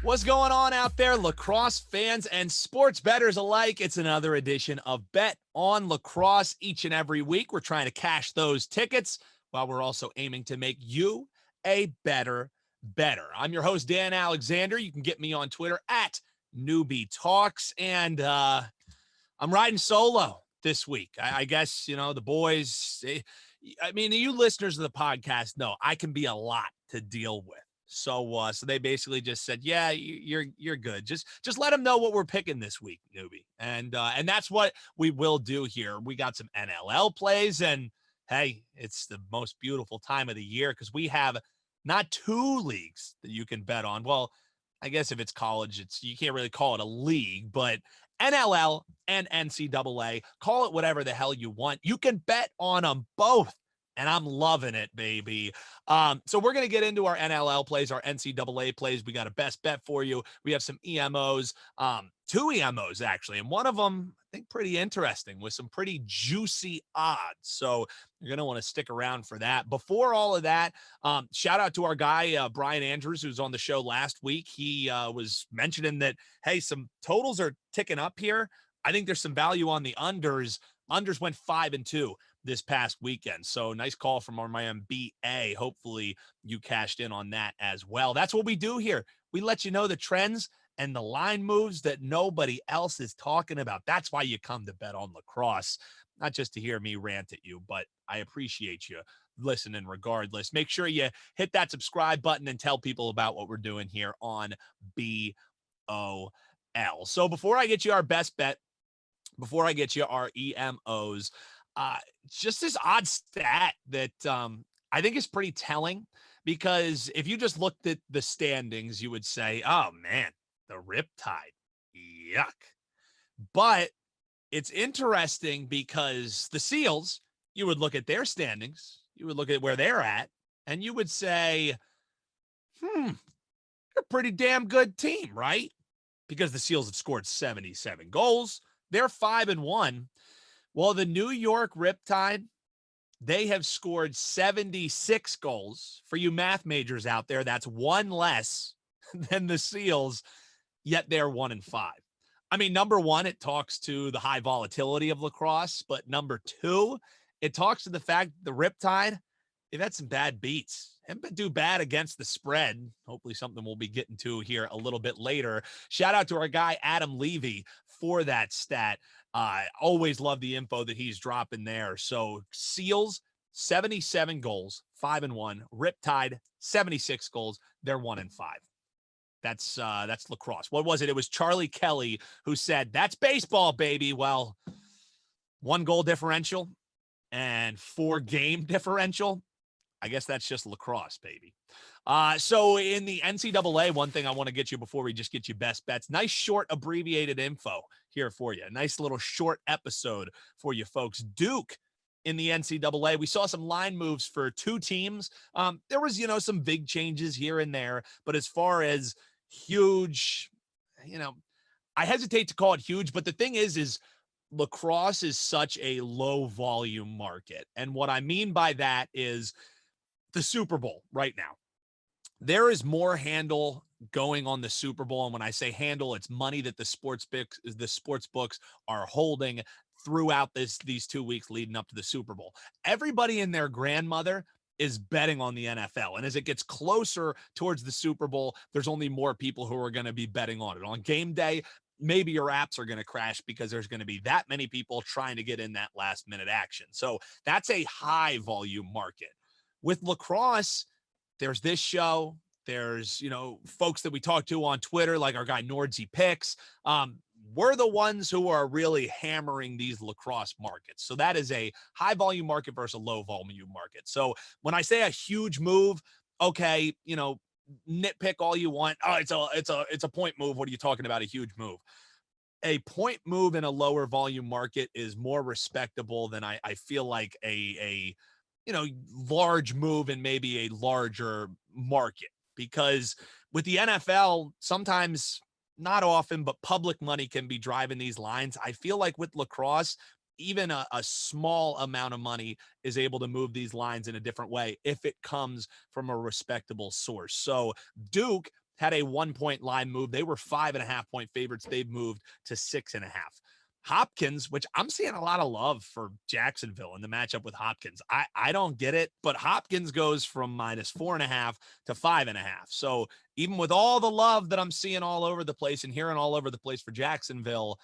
What's going on out there, lacrosse fans and sports bettors alike? It's another edition of Bet On Lacrosse. Each and every week, we're trying to cash those tickets while we're also aiming to make you a better bettor. I'm your host, Dan Alexander. You can get me on Twitter at Newbie Talks, and I'm riding solo this week. I guess, you know, the boys, you listeners of the podcast know I can be a lot to deal with. So they basically just said, yeah, you're good. Just let them know what we're picking this week, newbie. And that's what we will do here. We got some NLL plays, and hey, it's the most beautiful time of the year because we have not two leagues that you can bet on. Well, I guess if it's college, you can't really call it a league, but NLL and NCAA, call it whatever the hell you want. You can bet on them both. And I'm loving it, baby. So we're going to get into our NLL plays, our NCAA plays. We got a best bet for you. We have some EMOs, two EMOs, actually. And one of them, I think, pretty interesting with some pretty juicy odds. So you're going to want to stick around for that. Before all of that, shout out to our guy, Brian Andrews, who's on the show last week. He was mentioning that, hey, some totals are ticking up here. I think there's some value on the unders. Unders went 5-2 this past weekend. So nice call from our man BA. Hopefully you cashed in on that as well. That's what we do here. We let you know the trends and the line moves that nobody else is talking about. That's why you come to Bet On Lacrosse, not just to hear me rant at you, but I appreciate you listening regardless. Make sure you hit that subscribe button and tell people about what we're doing here on BOL. So before I get you our best bet, before I get you our EMOs, just this odd stat that I think is pretty telling, because if you just looked at the standings, you would say, oh, man, the Riptide, yuck. But it's interesting because the Seals, you would look at their standings, you would look at where they're at, and you would say, they're a pretty damn good team, right? Because the Seals have scored 77 goals. They're 5-1. Well, the New York Riptide, they have scored 76 goals. For you math majors out there, that's one less than the Seals, yet they're 1-5. I mean, number one, it talks to the high volatility of lacrosse, but number two, it talks to the fact the Riptide, they've had some bad beats. Haven't been too bad against the spread. Hopefully something we'll be getting to here a little bit later. Shout out to our guy, Adam Levy, for that stat. Always love the info that he's dropping there. So Seals, 77 goals, 5-1. Riptide, 76 goals. They're 1-5. That's lacrosse. What was it? It was Charlie Kelly who said, that's baseball, baby. Well, 1 goal differential and 4 game differential. I guess that's just lacrosse, baby. So in the NCAA, one thing I want to get you before we just get you best bets, nice short abbreviated info here for you. A nice little short episode for you folks. Duke in the NCAA, we saw some line moves for 2 teams. There was, some big changes here and there, but as far as huge, I hesitate to call it huge, but the thing is lacrosse is such a low volume market. And what I mean by that is the Super Bowl right now. There is more handle going on the Super Bowl. And when I say handle, it's money that the sports books are holding throughout these 2 weeks leading up to the Super Bowl. Everybody and their grandmother is betting on the NFL. And as it gets closer towards the Super Bowl, there's only more people who are going to be betting on it. On game day, maybe your apps are going to crash because there's going to be that many people trying to get in that last minute action. So that's a high volume market. With lacrosse, there's this show. There's, folks that we talk to on Twitter, like our guy Nordsy Picks. We're the ones who are really hammering these lacrosse markets. So that is a high volume market versus a low volume market. So when I say a huge move, okay, nitpick all you want. Oh, it's a point move. What are you talking about? A huge move. A point move in a lower volume market is more respectable than I feel like a large move in maybe a larger market, because with the NFL, sometimes, not often, but public money can be driving these lines. I feel like with lacrosse, even a small amount of money is able to move these lines in a different way if it comes from a respectable source. So Duke had a 1-point line move. They were 5.5-point favorites. They've moved to 6.5. Hopkins, which I'm seeing a lot of love for Jacksonville in the matchup with Hopkins. I don't get it, but Hopkins goes from -4.5 to 5.5. So even with all the love that I'm seeing all over the place and hearing all over the place for Jacksonville,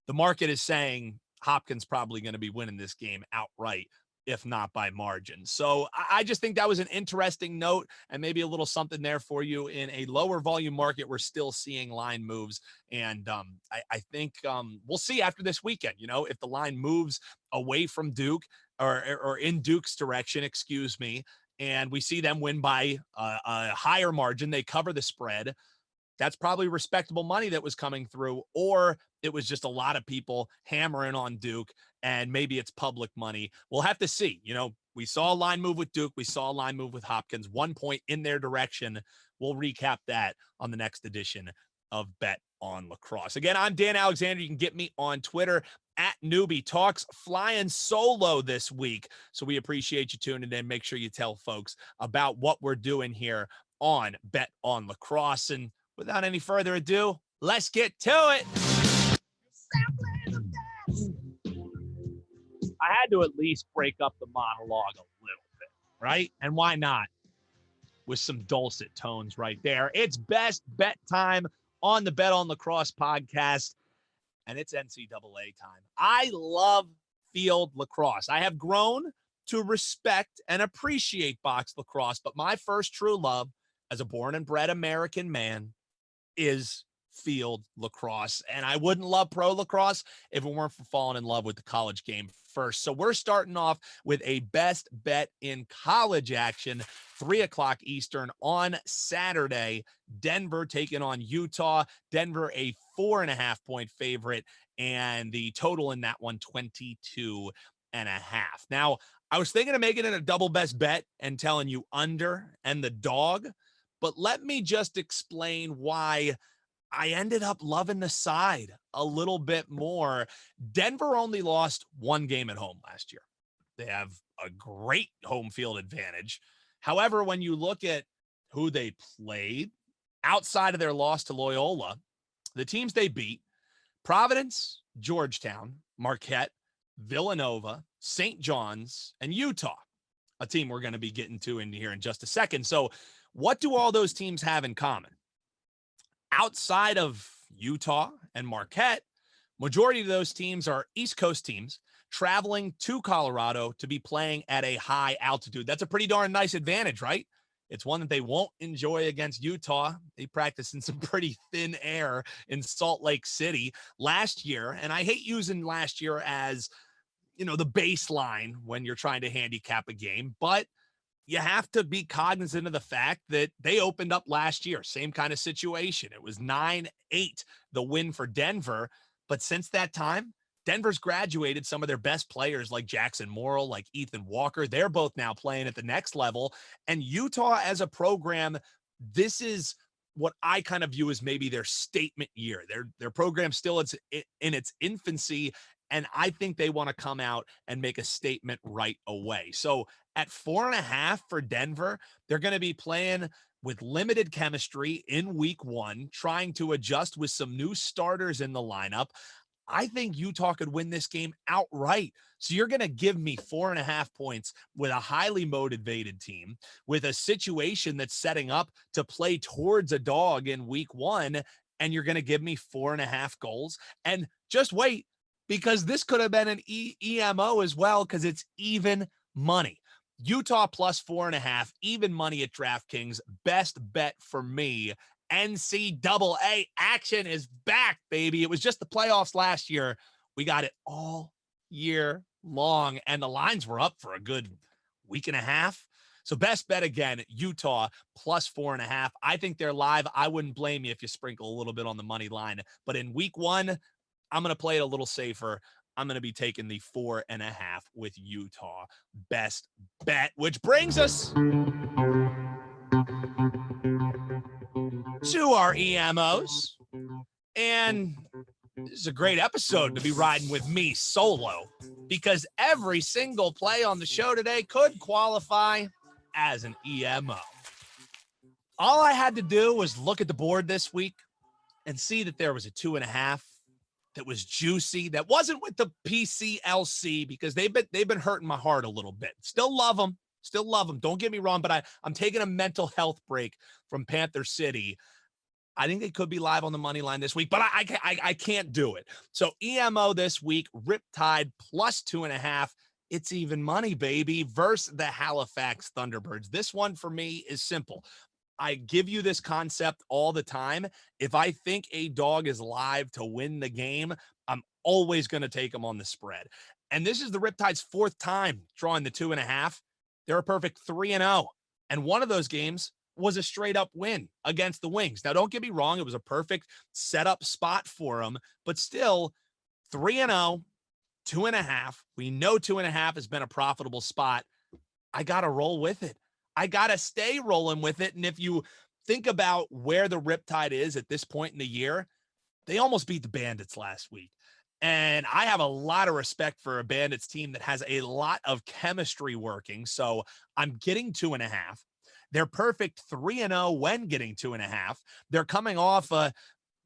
the market is saying Hopkins probably going to be winning this game outright, if not by margin. So I just think that was an interesting note and maybe a little something there for you. In a lower volume market, we're still seeing line moves. And I think we'll see after this weekend, if the line moves away from Duke or in Duke's direction, excuse me, and we see them win by a higher margin, they cover the spread. That's probably respectable money that was coming through, or it was just a lot of people hammering on Duke, and maybe it's public money. We'll have to see. We saw a line move with Duke. We saw a line move with Hopkins, 1 point in their direction. We'll recap that on the next edition of Bet on Lacrosse. Again, I'm Dan Alexander. You can get me on Twitter at Newbie Talks, flying solo this week. So we appreciate you tuning in. Make sure you tell folks about what we're doing here on Bet on Lacrosse. And without any further ado, let's get to it. I had to at least break up the monologue a little bit, right? And why not? With some dulcet tones right there. It's best bet time on the Bet on Lacrosse podcast, and it's NCAA time. I love field lacrosse. I have grown to respect and appreciate box lacrosse, but my first true love as a born and bred American man is field lacrosse. And I wouldn't love pro lacrosse if it weren't for falling in love with the college game first. So we're starting off with a best bet in college action, 3:00 Eastern on Saturday. Denver taking on Utah. Denver a 4.5-point favorite, and the total in that one, 22.5. Now, I was thinking of making it a double best bet and telling you under and the dog, but let me just explain why I ended up loving the side a little bit more. Denver only lost one game at home last year. They have a great home field advantage. However, when you look at who they played outside of their loss to Loyola, the teams they beat: Providence, Georgetown, Marquette, Villanova, St. John's, and Utah, a team we're going to be getting to in here in just a second. So what do all those teams have in common? Outside of Utah and Marquette, majority of those teams are East Coast teams traveling to Colorado to be playing at a high altitude. That's a pretty darn nice advantage, right? It's one that they won't enjoy against Utah. They practice in some pretty thin air in Salt Lake City last year. And I hate using last year as, the baseline when you're trying to handicap a game, but you have to be cognizant of the fact that they opened up last year. Same kind of situation. It was 9-8, the win for Denver. But since that time, Denver's graduated some of their best players like Jackson Morrill, like Ethan Walker. They're both now playing at the next level. And Utah as a program, this is what I kind of view as maybe their statement year. Their program still is in its infancy, and I think they want to come out and make a statement right away. So at 4.5 for Denver, they're going to be playing with limited chemistry in week one, trying to adjust with some new starters in the lineup. I think Utah could win this game outright. So you're going to give me 4.5 points with a highly motivated team, with a situation that's setting up to play towards a dog in week one, and you're going to give me 4.5 goals. And just wait, because this could have been an EMO as well, because it's even money. Utah plus 4.5, even money at DraftKings. Best bet for me. NCAA action is back, baby. It was just the playoffs last year. We got it all year long, and the lines were up for a good week and a half. So best bet again, Utah plus 4.5. I think they're live. I wouldn't blame you if you sprinkle a little bit on the money line. But in week one, I'm going to play it a little safer. I'm going to be taking the 4.5 with Utah. Best bet, which brings us to our EMOs. And this is a great episode to be riding with me solo, because every single play on the show today could qualify as an EMO. All I had to do was look at the board this week and see that there was a 2.5 that was juicy, that wasn't with the PCLC, because they've been hurting my heart a little bit. Still love them. Don't get me wrong, but I'm taking a mental health break from Panther City. I think they could be live on the money line this week, but I can't do it. So EMO this week, Riptide plus 2.5. It's even money, baby, versus the Halifax Thunderbirds. This one for me is simple. I give you this concept all the time. If I think a dog is live to win the game, I'm always going to take them on the spread. And this is the Riptide's 4th time drawing the 2.5. They're a perfect 3-0. And one of those games was a straight up win against the Wings. Now, don't get me wrong. It was a perfect setup spot for them, but still 3-0, 2.5. We know 2.5 has been a profitable spot. I got to roll with it. I got to stay rolling with it. And if you think about where the Riptide is at this point in the year, they almost beat the Bandits last week. And I have a lot of respect for a Bandits team that has a lot of chemistry working. So I'm getting 2.5. They're perfect 3-0 when getting 2.5. They're coming off a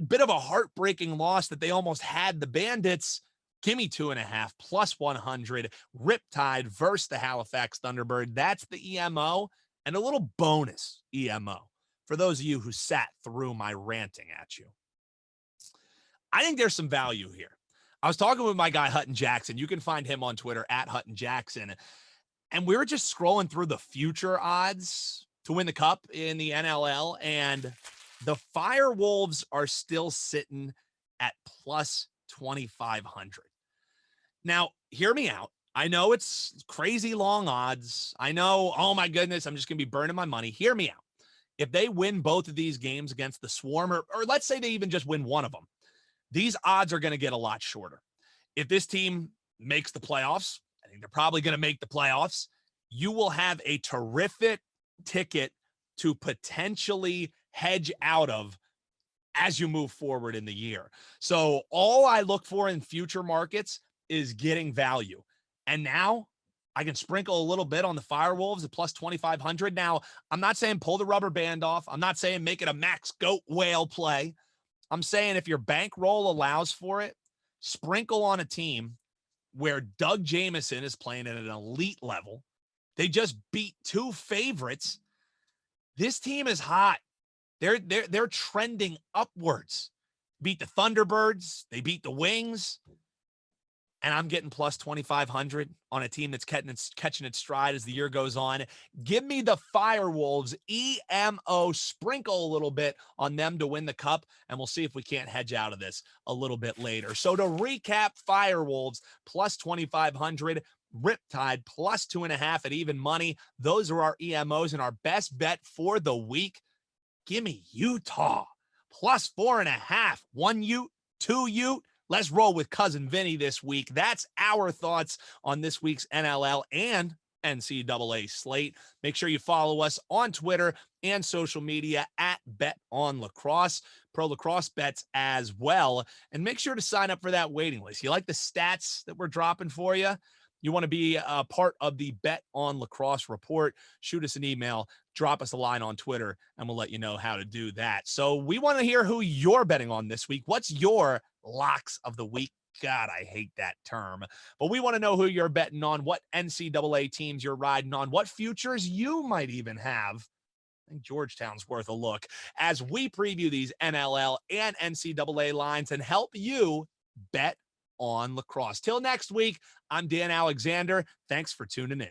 bit of a heartbreaking loss that they almost had the Bandits. Give me 2.5 plus 100. Riptide versus the Halifax Thunderbird. That's the EMO, and a little bonus EMO for those of you who sat through my ranting at you. I think there's some value here. I was talking with my guy Hutton Jackson. You can find him on Twitter at Hutton Jackson. And we were just scrolling through the future odds to win the cup in the NLL, and the Firewolves are still sitting at plus 2,500. Now, hear me out. I know it's crazy long odds. I know, oh my goodness, I'm just going to be burning my money. Hear me out. If they win both of these games against the Swarm, or let's say they even just win one of them, these odds are going to get a lot shorter. If this team makes the playoffs, I think they're probably going to make the playoffs, you will have a terrific ticket to potentially hedge out of as you move forward in the year. So all I look for in future markets is getting value. And now I can sprinkle a little bit on the Firewolves at plus 2,500. Now, I'm not saying pull the rubber band off. I'm not saying make it a max goat whale play. I'm saying if your bankroll allows for it, sprinkle on a team where Doug Jamieson is playing at an elite level. They just beat 2 favorites. This team is hot. They're trending upwards. Beat the Thunderbirds. They beat the Wings. And I'm getting plus 2,500 on a team that's catching its stride as the year goes on. Give me the Firewolves, EMO, sprinkle a little bit on them to win the cup, and we'll see if we can't hedge out of this a little bit later. So to recap, Firewolves plus 2,500, Riptide plus 2.5 at even money. Those are our EMOs, and our best bet for the week. Give me Utah plus 4.5. 1 Ute, 2 Ute. Let's roll with Cousin Vinny this week. That's our thoughts on this week's NLL and NCAA slate. Make sure you follow us on Twitter and social media at Bet On Lacrosse, Pro Lacrosse Bets as well. And make sure to sign up for that waiting list. You like the stats that we're dropping for you? You want to be a part of the Bet On Lacrosse report? Shoot us an email, drop us a line on Twitter, and we'll let you know how to do that. So we want to hear who you're betting on this week. What's your locks of the week? God, I hate that term. But we want to know who you're betting on, what NCAA teams you're riding on, what futures you might even have. I think Georgetown's worth a look as we preview these NLL and NCAA lines and help you bet on lacrosse. Till next week, I'm Dan Alexander. Thanks for tuning in.